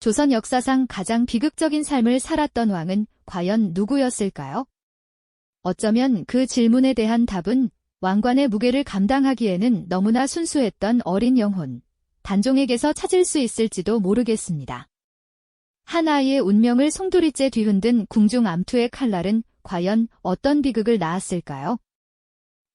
조선 역사상 가장 비극적인 삶을 살았던 왕은 과연 누구였을까요? 어쩌면 그 질문에 대한 답은 왕관의 무게를 감당하기에는 너무나 순수했던 어린 영혼, 단종에게서 찾을 수 있을지도 모르겠습니다. 한 아이의 운명을 송두리째 뒤흔든 궁중 암투의 칼날은 과연 어떤 비극을 낳았을까요?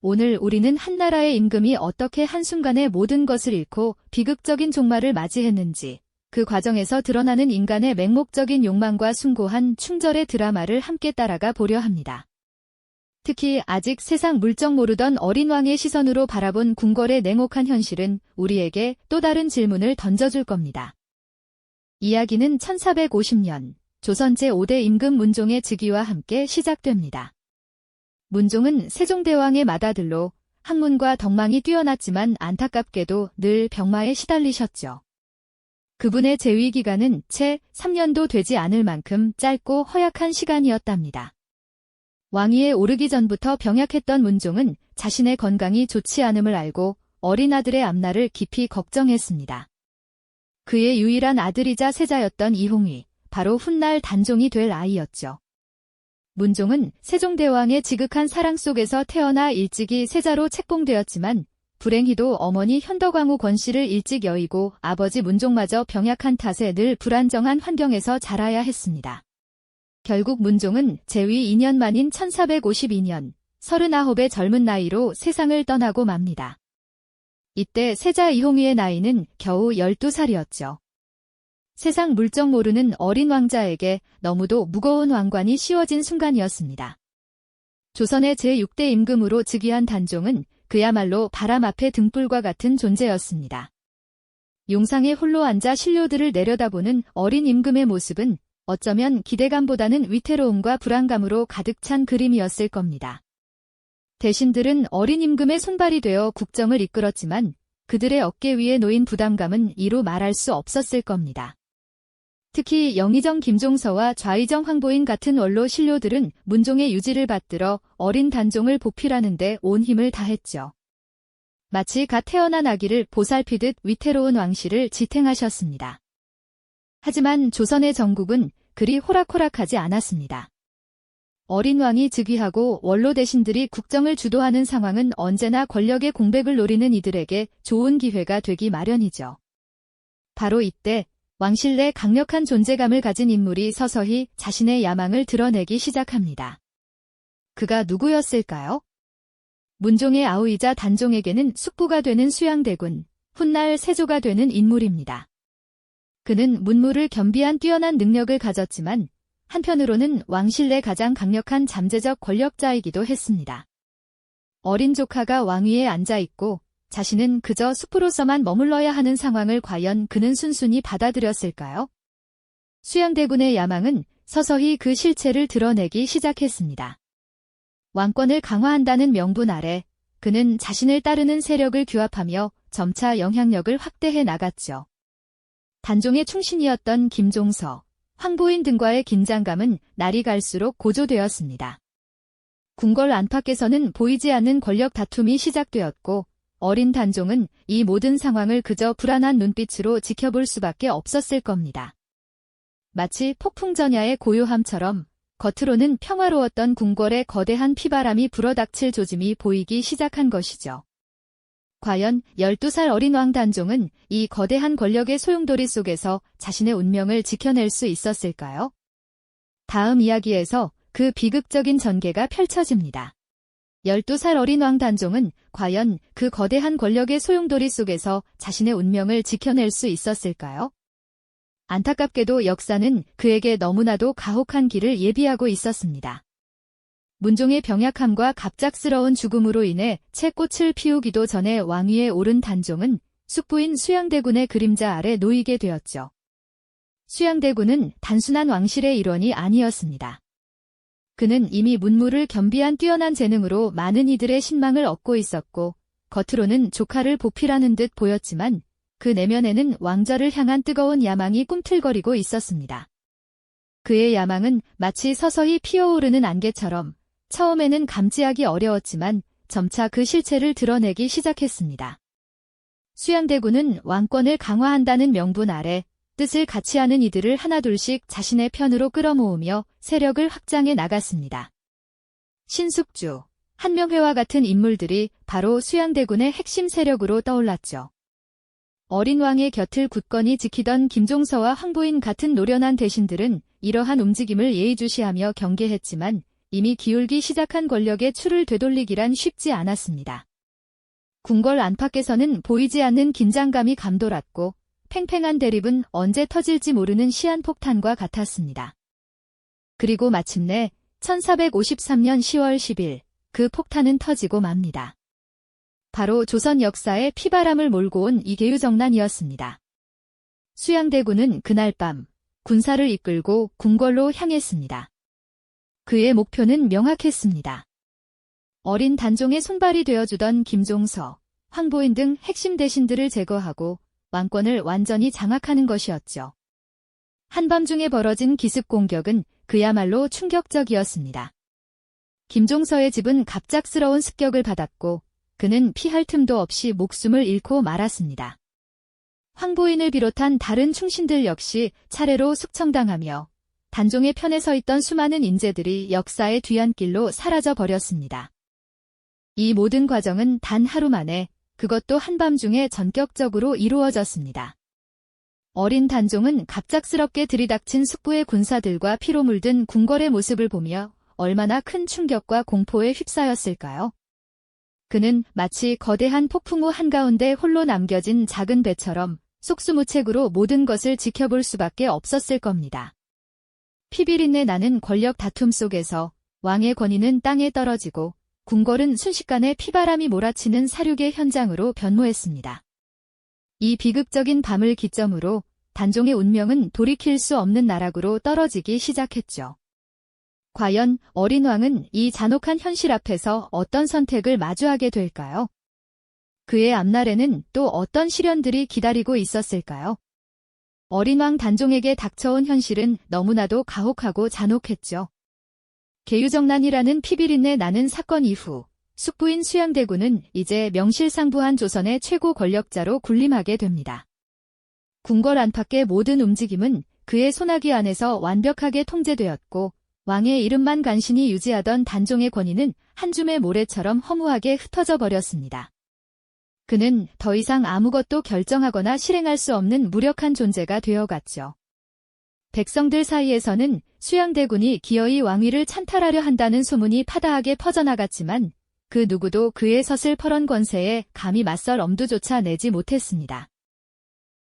오늘 우리는 한나라의 임금이 어떻게 한순간에 모든 것을 잃고 비극적인 종말을 맞이했는지, 그 과정에서 드러나는 인간의 맹목적인 욕망과 숭고한 충절의 드라마를 함께 따라가 보려 합니다. 특히 아직 세상 물정 모르던 어린 왕의 시선으로 바라본 궁궐의 냉혹한 현실은 우리에게 또 다른 질문을 던져줄 겁니다. 이야기는 1450년 조선 제5대 임금 문종의 즉위와 함께 시작됩니다. 문종은 세종대왕의 맏아들로 학문과 덕망이 뛰어났지만 안타깝게도 늘 병마에 시달리셨죠. 그분의 재위 기간은 채 3년도 되지 않을 만큼 짧고 허약한 시간이었답니다. 왕위에 오르기 전부터 병약했던 문종은 자신의 건강이 좋지 않음을 알고 어린 아들의 앞날을 깊이 걱정했습니다. 그의 유일한 아들이자 세자였던 이홍이 바로 훗날 단종이 될 아이였죠. 문종은 세종대왕의 지극한 사랑 속에서 태어나 일찍이 세자로 책봉되었지만 불행히도 어머니 현덕왕후 권씨를 일찍 여의고 아버지 문종마저 병약한 탓에 늘 불안정한 환경에서 자라야 했습니다. 결국 문종은 재위 2년 만인 1452년 39의 젊은 나이로 세상을 떠나고 맙니다. 이때 세자 이홍희의 나이는 겨우 12살이었죠. 세상 물정 모르는 어린 왕자에게 너무도 무거운 왕관이 씌워진 순간이었습니다. 조선의 제6대 임금으로 즉위한 단종은 그야말로 바람 앞의 등불과 같은 존재였습니다. 용상에 홀로 앉아 신료들을 내려다보는 어린 임금의 모습은 어쩌면 기대감보다는 위태로움과 불안감으로 가득 찬 그림이었을 겁니다. 대신들은 어린 임금의 손발이 되어 국정을 이끌었지만 그들의 어깨 위에 놓인 부담감은 이루 말할 수 없었을 겁니다. 특히 영의정 김종서와 좌의정 황보인 같은 원로 신료들은 문종의 유지를 받들어 어린 단종을 보필하는 데 온 힘을 다했죠. 마치 갓 태어난 아기를 보살피듯 위태로운 왕실을 지탱하셨습니다. 하지만 조선의 정국은 그리 호락호락하지 않았습니다. 어린 왕이 즉위하고 원로 대신들이 국정을 주도하는 상황은 언제나 권력의 공백을 노리는 이들에게 좋은 기회가 되기 마련이죠. 바로 이때 왕실 내 강력한 존재감을 가진 인물이 서서히 자신의 야망을 드러내기 시작합니다. 그가 누구였을까요? 문종의 아우이자 단종에게는 숙부가 되는 수양대군, 훗날 세조가 되는 인물입니다. 그는 문무를 겸비한 뛰어난 능력을 가졌지만 한편으로는 왕실 내 가장 강력한 잠재적 권력자이기도 했습니다. 어린 조카가 왕위에 앉아있고 자신은 그저 숙부로서만 머물러야 하는 상황을 과연 그는 순순히 받아들였을까요? 수양대군의 야망은 서서히 그 실체를 드러내기 시작했습니다. 왕권을 강화한다는 명분 아래 그는 자신을 따르는 세력을 규합하며 점차 영향력을 확대해 나갔죠. 단종의 충신이었던 김종서, 황보인 등과의 긴장감은 날이 갈수록 고조되었습니다. 궁궐 안팎에서는 보이지 않는 권력 다툼이 시작되었고 어린 단종은 이 모든 상황을 그저 불안한 눈빛으로 지켜볼 수밖에 없었을 겁니다. 마치 폭풍전야의 고요함처럼 겉으로는 평화로웠던 궁궐에 거대한 피바람이 불어닥칠 조짐이 보이기 시작한 것이죠. 과연 12살 어린 왕 단종은 이 거대한 권력의 소용돌이 속에서 자신의 운명을 지켜낼 수 있었을까요? 다음 이야기에서 그 비극적인 전개가 펼쳐집니다. 12살 어린 왕 단종은 과연 그 거대한 권력의 소용돌이 속에서 자신의 운명을 지켜낼 수 있었을까요? 안타깝게도 역사는 그에게 너무나도 가혹한 길을 예비하고 있었습니다. 문종의 병약함과 갑작스러운 죽음으로 인해 채 꽃을 피우기도 전에 왕위에 오른 단종은 숙부인 수양대군의 그림자 아래 놓이게 되었죠. 수양대군은 단순한 왕실의 일원이 아니었습니다. 그는 이미 문무를 겸비한 뛰어난 재능으로 많은 이들의 신망을 얻고 있었고 겉으로는 조카를 보필하는 듯 보였지만 그 내면에는 왕좌를 향한 뜨거운 야망이 꿈틀거리고 있었습니다. 그의 야망은 마치 서서히 피어오르는 안개처럼 처음에는 감지하기 어려웠지만 점차 그 실체를 드러내기 시작했습니다. 수양대군은 왕권을 강화한다는 명분 아래 뜻을 같이 하는 이들을 하나둘씩 자신의 편으로 끌어모으며 세력을 확장해 나갔습니다. 신숙주, 한명회와 같은 인물들이 바로 수양대군의 핵심 세력으로 떠올랐죠. 어린 왕의 곁을 굳건히 지키던 김종서와 황보인 같은 노련한 대신들은 이러한 움직임을 예의주시하며 경계했지만 이미 기울기 시작한 권력의 추를 되돌리기란 쉽지 않았습니다. 궁궐 안팎에서는 보이지 않는 긴장감이 감돌았고 팽팽한 대립은 언제 터질지 모르는 시한폭탄과 같았습니다. 그리고 마침내 1453년 10월 10일 그 폭탄은 터지고 맙니다. 바로 조선 역사에 피바람을 몰고 온 이계유정난이었습니다. 수양대군은 그날 밤 군사를 이끌고 궁궐로 향했습니다. 그의 목표는 명확했습니다. 어린 단종의 손발이 되어주던 김종서, 황보인 등 핵심 대신들을 제거하고 왕권을 완전히 장악하는 것이었죠. 한밤중에 벌어진 기습 공격은 그야말로 충격적이었습니다. 김종서의 집은 갑작스러운 습격을 받았고 그는 피할 틈도 없이 목숨을 잃고 말았습니다. 황보인을 비롯한 다른 충신들 역시 차례로 숙청당하며 단종의 편에 서 있던 수많은 인재들이 역사의 뒤안길로 사라져 버렸습니다. 이 모든 과정은 단 하루 만에, 그것도 한밤중에 전격적으로 이루어졌습니다. 어린 단종은 갑작스럽게 들이닥친 숙부의 군사들과 피로 물든 궁궐의 모습을 보며 얼마나 큰 충격과 공포에 휩싸였을까요? 그는 마치 거대한 폭풍우 한가운데 홀로 남겨진 작은 배처럼 속수무책으로 모든 것을 지켜볼 수밖에 없었을 겁니다. 피비린내 나는 권력 다툼 속에서 왕의 권위는 땅에 떨어지고 궁궐은 순식간에 피바람이 몰아치는 사륙의 현장으로 변모했습니다. 이 비극적인 밤을 기점으로 단종의 운명은 돌이킬 수 없는 나락으로 떨어지기 시작했죠. 과연 어린 왕은 이 잔혹한 현실 앞에서 어떤 선택을 마주하게 될까요? 그의 앞날에는 또 어떤 시련들이 기다리고 있었을까요? 어린 왕 단종에게 닥쳐온 현실은 너무나도 가혹하고 잔혹했죠. 계유정난이라는 피비린내 나는 사건 이후 숙부인 수양대군은 이제 명실상부한 조선의 최고 권력자로 군림하게 됩니다. 궁궐 안팎의 모든 움직임은 그의 손아귀 안에서 완벽하게 통제되었고 왕의 이름만 간신히 유지하던 단종의 권위는 한 줌의 모래처럼 허무하게 흩어져 버렸습니다. 그는 더 이상 아무것도 결정하거나 실행할 수 없는 무력한 존재가 되어갔죠. 백성들 사이에서는 수양대군이 기어이 왕위를 찬탈하려 한다는 소문이 파다하게 퍼져나갔지만 그 누구도 그의 서슬퍼런 권세에 감히 맞설 엄두조차 내지 못했습니다.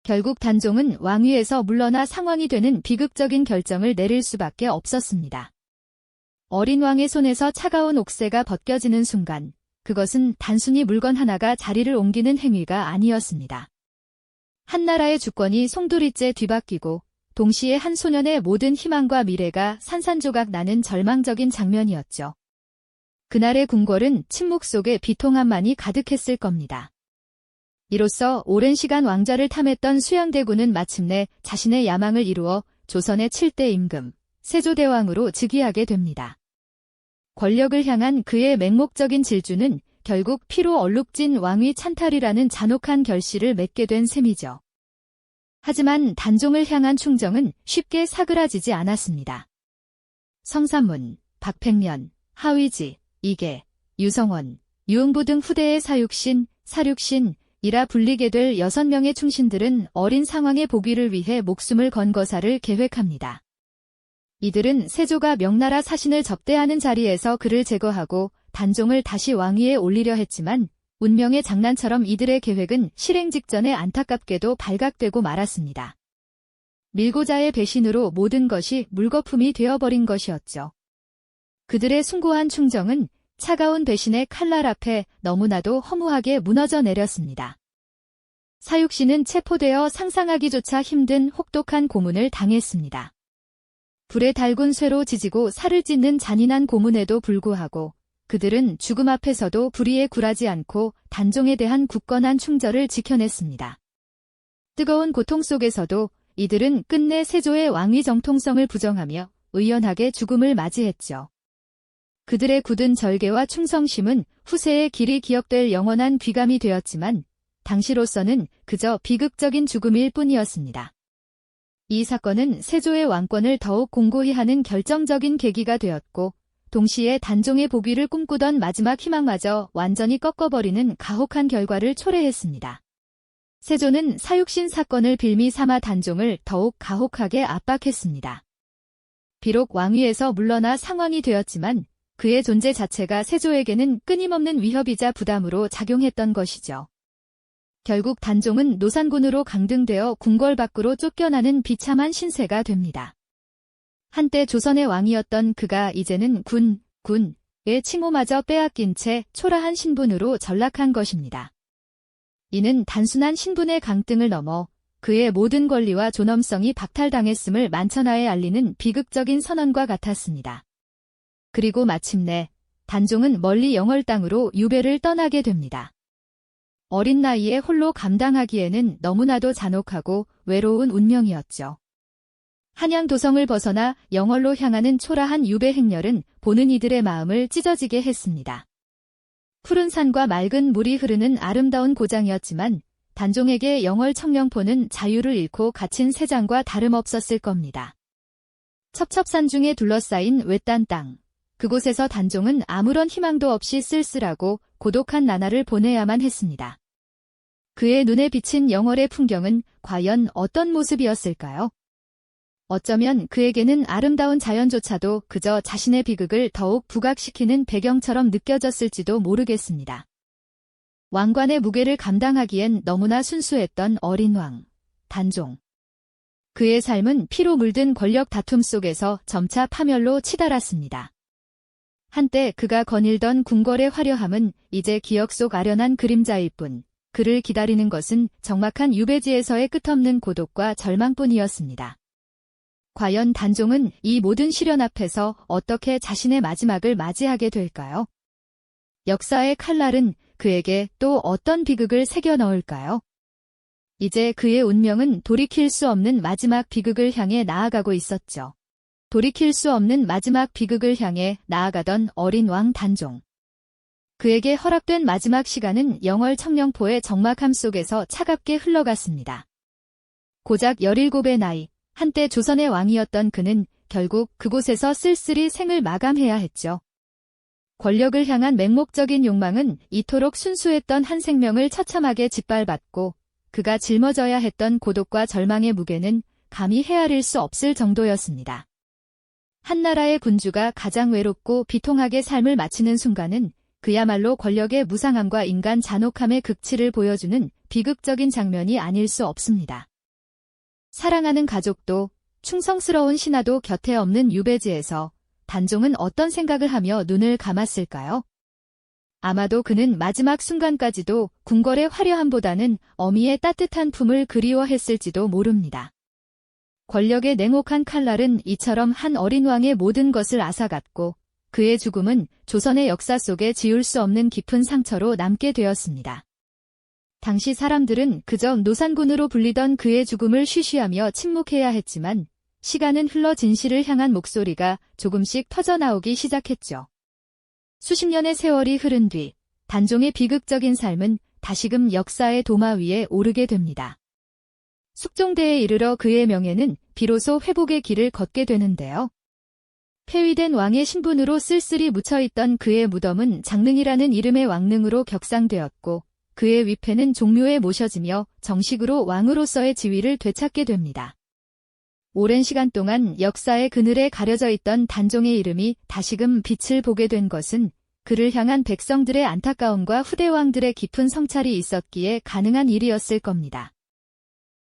결국 단종은 왕위에서 물러나 상왕이 되는 비극적인 결정을 내릴 수밖에 없었습니다. 어린 왕의 손에서 차가운 옥새가 벗겨지는 순간 그것은 단순히 물건 하나가 자리를 옮기는 행위가 아니었습니다. 한 나라의 주권이 송두리째 뒤바뀌고 동시에 한 소년의 모든 희망과 미래가 산산조각 나는 절망적인 장면이었죠. 그날의 궁궐은 침묵 속에 비통함만이 가득했을 겁니다. 이로써 오랜 시간 왕좌를 탐했던 수양대군은 마침내 자신의 야망을 이루어 조선의 7대 임금, 세조대왕으로 즉위하게 됩니다. 권력을 향한 그의 맹목적인 질주는 결국 피로 얼룩진 왕위 찬탈이라는 잔혹한 결실을 맺게 된 셈이죠. 하지만 단종을 향한 충정은 쉽게 사그라지지 않았습니다. 성삼문, 박팽면, 하위지, 이계, 유성원, 유응부 등 후대의 사육신, 사륙신, 이라 불리게 될 6명의 충신들은 어린 상왕의 복위를 위해 목숨을 건 거사를 계획합니다. 이들은 세조가 명나라 사신을 접대하는 자리에서 그를 제거하고 단종을 다시 왕위에 올리려 했지만 운명의 장난처럼 이들의 계획은 실행 직전에 안타깝게도 발각되고 말았습니다. 밀고자의 배신으로 모든 것이 물거품이 되어버린 것이었죠. 그들의 숭고한 충정은 차가운 배신의 칼날 앞에 너무나도 허무하게 무너져 내렸습니다. 사육신은 체포되어 상상하기조차 힘든 혹독한 고문을 당했습니다. 불에 달군 쇠로 지지고 살을 찢는 잔인한 고문에도 불구하고 그들은 죽음 앞에서도 불의에 굴하지 않고 단종에 대한 굳건한 충절을 지켜냈습니다. 뜨거운 고통 속에서도 이들은 끝내 세조의 왕위 정통성을 부정하며 의연하게 죽음을 맞이했죠. 그들의 굳은 절개와 충성심은 후세에 길이 기억될 영원한 귀감이 되었지만 당시로서는 그저 비극적인 죽음일 뿐이었습니다. 이 사건은 세조의 왕권을 더욱 공고히 하는 결정적인 계기가 되었고, 동시에 단종의 복위를 꿈꾸던 마지막 희망마저 완전히 꺾어버리는 가혹한 결과를 초래했습니다. 세조는 사육신 사건을 빌미 삼아 단종을 더욱 가혹하게 압박했습니다. 비록 왕위에서 물러나 상왕이 되었지만 그의 존재 자체가 세조에게는 끊임없는 위협이자 부담으로 작용했던 것이죠. 결국 단종은 노산군으로 강등되어 궁궐 밖으로 쫓겨나는 비참한 신세가 됩니다. 한때 조선의 왕이었던 그가 이제는 군의 칭호마저 빼앗긴 채 초라한 신분으로 전락한 것입니다. 이는 단순한 신분의 강등을 넘어 그의 모든 권리와 존엄성이 박탈당했음을 만천하에 알리는 비극적인 선언과 같았습니다. 그리고 마침내 단종은 멀리 영월 땅으로 유배를 떠나게 됩니다. 어린 나이에 홀로 감당하기에는 너무나도 잔혹하고 외로운 운명이었죠. 한양 도성을 벗어나 영월로 향하는 초라한 유배 행렬은 보는 이들의 마음을 찢어지게 했습니다. 푸른 산과 맑은 물이 흐르는 아름다운 고장이었지만 단종에게 영월 청령포는 자유를 잃고 갇힌 새장과 다름없었을 겁니다. 첩첩산중에 둘러싸인 외딴 땅. 그곳에서 단종은 아무런 희망도 없이 쓸쓸하고 고독한 나날을 보내야만 했습니다. 그의 눈에 비친 영월의 풍경은 과연 어떤 모습이었을까요? 어쩌면 그에게는 아름다운 자연조차도 그저 자신의 비극을 더욱 부각시키는 배경처럼 느껴졌을지도 모르겠습니다. 왕관의 무게를 감당하기엔 너무나 순수했던 어린 왕, 단종. 그의 삶은 피로 물든 권력 다툼 속에서 점차 파멸로 치달았습니다. 한때 그가 거닐던 궁궐의 화려함은 이제 기억 속 아련한 그림자일 뿐, 그를 기다리는 것은 적막한 유배지에서의 끝없는 고독과 절망뿐이었습니다. 과연 단종은 이 모든 시련 앞에서 어떻게 자신의 마지막을 맞이하게 될까요? 역사의 칼날은 그에게 또 어떤 비극을 새겨 넣을까요? 이제 그의 운명은 돌이킬 수 없는 마지막 비극을 향해 나아가고 있었죠. 돌이킬 수 없는 마지막 비극을 향해 나아가던 어린 왕 단종. 그에게 허락된 마지막 시간은 영월 청령포의 적막함 속에서 차갑게 흘러갔습니다. 고작 17의 나이, 한때 조선의 왕이었던 그는 결국 그곳에서 쓸쓸히 생을 마감해야 했죠. 권력을 향한 맹목적인 욕망은 이토록 순수했던 한 생명을 처참하게 짓밟았고 그가 짊어져야 했던 고독과 절망의 무게는 감히 헤아릴 수 없을 정도였습니다. 한 나라의 군주가 가장 외롭고 비통하게 삶을 마치는 순간은 그야말로 권력의 무상함과 인간 잔혹함의 극치를 보여주는 비극적인 장면이 아닐 수 없습니다. 사랑하는 가족도 충성스러운 신하도 곁에 없는 유배지에서 단종은 어떤 생각을 하며 눈을 감았을까요? 아마도 그는 마지막 순간까지도 궁궐의 화려함보다는 어미의 따뜻한 품을 그리워했을지도 모릅니다. 권력의 냉혹한 칼날은 이처럼 한 어린 왕의 모든 것을 앗아갔고 그의 죽음은 조선의 역사 속에 지울 수 없는 깊은 상처로 남게 되었습니다. 당시 사람들은 그저 노산군으로 불리던 그의 죽음을 쉬쉬하며 침묵해야 했지만 시간은 흘러 진실을 향한 목소리가 조금씩 퍼져나오기 시작했죠. 수십 년의 세월이 흐른 뒤 단종의 비극적인 삶은 다시금 역사의 도마 위에 오르게 됩니다. 숙종대에 이르러 그의 명예는 비로소 회복의 길을 걷게 되는데요. 폐위된 왕의 신분으로 쓸쓸히 묻혀있던 그의 무덤은 장릉이라는 이름의 왕릉으로 격상되었고 그의 위패는 종묘에 모셔지며 정식으로 왕으로서의 지위를 되찾게 됩니다. 오랜 시간 동안 역사의 그늘에 가려져 있던 단종의 이름이 다시금 빛을 보게 된 것은 그를 향한 백성들의 안타까움과 후대 왕들의 깊은 성찰이 있었기에 가능한 일이었을 겁니다.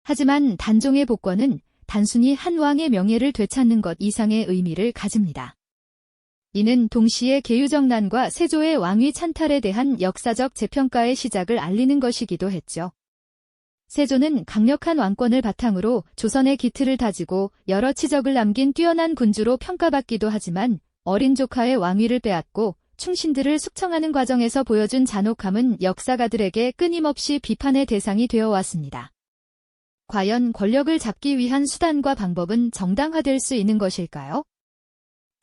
하지만 단종의 복권은 단순히 한 왕의 명예를 되찾는 것 이상의 의미를 가집니다. 이는 동시에 계유정난과 세조의 왕위 찬탈에 대한 역사적 재평가의 시작을 알리는 것이기도 했죠. 세조는 강력한 왕권을 바탕으로 조선의 기틀을 다지고 여러 치적을 남긴 뛰어난 군주로 평가받기도 하지만 어린 조카의 왕위를 빼앗고 충신들을 숙청하는 과정에서 보여준 잔혹함은 역사가들에게 끊임없이 비판의 대상이 되어 왔습니다. 과연 권력을 잡기 위한 수단과 방법은 정당화될 수 있는 것일까요?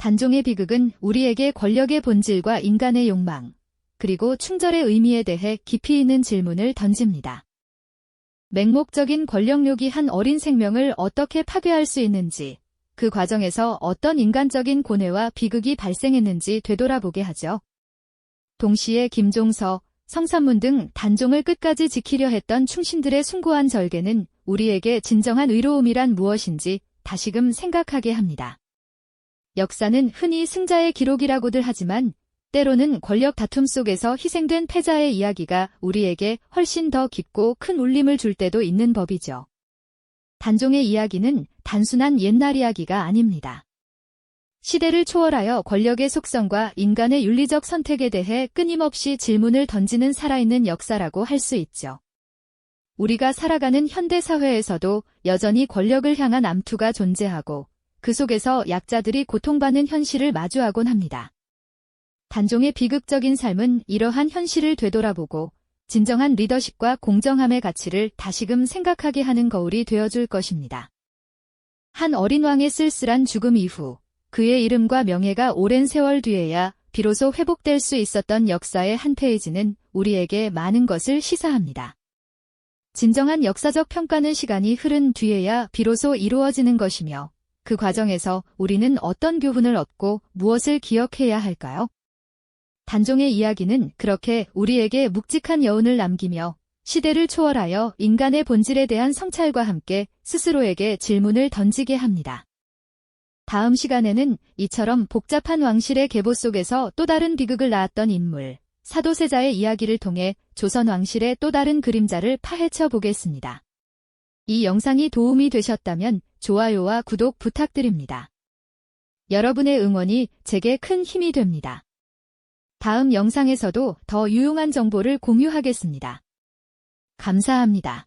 단종의 비극은 우리에게 권력의 본질과 인간의 욕망, 그리고 충절의 의미에 대해 깊이 있는 질문을 던집니다. 맹목적인 권력욕이 한 어린 생명을 어떻게 파괴할 수 있는지, 그 과정에서 어떤 인간적인 고뇌와 비극이 발생했는지 되돌아보게 하죠. 동시에 김종서, 성삼문 등 단종을 끝까지 지키려 했던 충신들의 숭고한 절개는 우리에게 진정한 의로움이란 무엇인지 다시금 생각하게 합니다. 역사는 흔히 승자의 기록이라고들 하지만 때로는 권력 다툼 속에서 희생된 패자의 이야기가 우리에게 훨씬 더 깊고 큰 울림을 줄 때도 있는 법이죠. 단종의 이야기는 단순한 옛날 이야기가 아닙니다. 시대를 초월하여 권력의 속성과 인간의 윤리적 선택에 대해 끊임없이 질문을 던지는 살아있는 역사라고 할 수 있죠. 우리가 살아가는 현대 사회에서도 여전히 권력을 향한 암투가 존재하고 그 속에서 약자들이 고통받는 현실을 마주하곤 합니다. 단종의 비극적인 삶은 이러한 현실을 되돌아보고 진정한 리더십과 공정함의 가치를 다시금 생각하게 하는 거울이 되어줄 것입니다. 한 어린 왕의 쓸쓸한 죽음 이후 그의 이름과 명예가 오랜 세월 뒤에야 비로소 회복될 수 있었던 역사의 한 페이지는 우리에게 많은 것을 시사합니다. 진정한 역사적 평가는 시간이 흐른 뒤에야 비로소 이루어지는 것이며 그 과정에서 우리는 어떤 교훈을 얻고 무엇을 기억해야 할까요? 단종의 이야기는 그렇게 우리에게 묵직한 여운을 남기며 시대를 초월하여 인간의 본질에 대한 성찰과 함께 스스로에게 질문을 던지게 합니다. 다음 시간에는 이처럼 복잡한 왕실의 계보 속에서 또 다른 비극을 낳았던 인물, 사도세자의 이야기를 통해 조선 왕실의 또 다른 그림자를 파헤쳐 보겠습니다. 이 영상이 도움이 되셨다면 좋아요와 구독 부탁드립니다. 여러분의 응원이 제게 큰 힘이 됩니다. 다음 영상에서도 더 유용한 정보를 공유하겠습니다. 감사합니다.